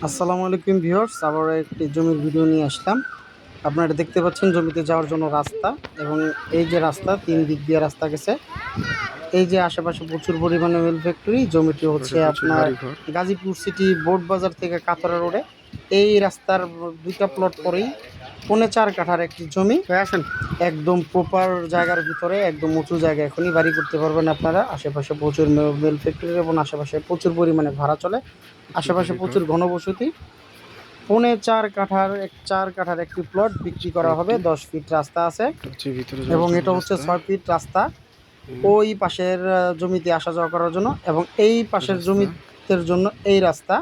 আসসালামু আলাইকুম ভিউয়ার্স, আবার একটি জমির ভিডিও নিয়ে আসলাম। আপনারা দেখতে পাচ্ছেন জমিতে যাওয়ার জন্য রাস্তা, এবং এই যে রাস্তা 3 দিক দিয়ে রাস্তা গেছে। এই যে আশেপাশে প্রচুর পরিমাণে মিল ফ্যাক্টরি। জমিটি হচ্ছে আশেপাশে প্রচুর আপনার বাড়িঘর। গাজীপুর সিটি বোর্ড বাজার থেকে কাতরা রোডে। এই রাস্তার 2টা প্লট পরেই 4.5 কাঠার একটি জমি। আসেন। একদম প্রপার জায়গার ভিতরে, একদম উঁচু জায়গায় এখনই বাড়ি করতে পারবেন আপনারা। আশেপাশে প্রচুর মিল ফ্যাক্টরি এবং আশেপাশে প্রচুর পরিমাণে ভাড়া চলে। প্রচুর আশেপাশে বাড়িঘর। প্রচুর ঘনবসতি। 4 কাঠার একটি প্লট বিক্রি করা হবে। প্লটটি 10 ফিট রাস্তা আছে হচ্ছে ভিতরে যাওয়ার এবং জন্য এটা হচ্ছে রাস্তা। 6 ফিট রাস্তা হুম, ওই পাশের জমিতে আসা যাওয়া করার জন্য, এবং এই পাশের রাস্তা। জমির জন্য এই রাস্তা।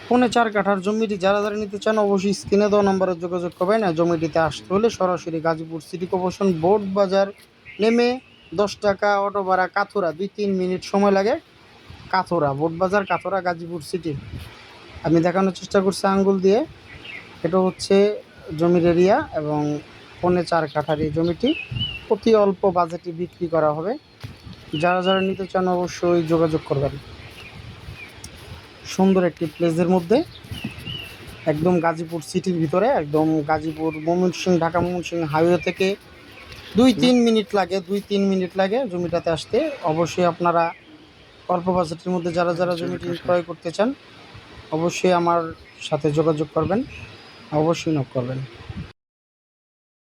4.5 কাঠার জমিটি যারা যারা নিতে চান অবশ্যই স্ক্রিনে দেওয়া নম্বরে যোগাযোগ করবেন। আর জমিটিতে আসতে হলে সরাসরি গাজীপুর সিটি কর্পোরেশন বোর্ড বাজার নেমে 10 টাকা অটো ভাড়া, কাথুরা 2-3 মিনিট সময় লাগে। কাথুরা বোর্ড বাজার, কাথুরা, গাজীপুর সিটি। আমি দেখানোর চেষ্টা করছি আঙ্গুল দিয়ে। এটা হচ্ছে জমির এরিয়া, এবং 4.5 কাঠার এই জমিটি অতি অল্প বাজেটে বিক্রি করা হবে। যারা যারা নিতে চান অবশ্যই যোগাযোগ করবেন। সুন্দর একটি প্লেসের মধ্যে, একদম গাজীপুর সিটির ভিতরে, একদম গাজীপুর ময়মনসিংহ, ঢাকা ময়মনসিংহ হাইওয়ে থেকে 2-3 মিনিট লাগে জমিটাতে আসতে। অবশ্যই আপনারা অল্প বাজেটের মধ্যে যারা যারা জমিটি ক্রয় করতে চান অবশ্যই আমার সাথে যোগাযোগ করবেন, অবশ্যই নক করবেন।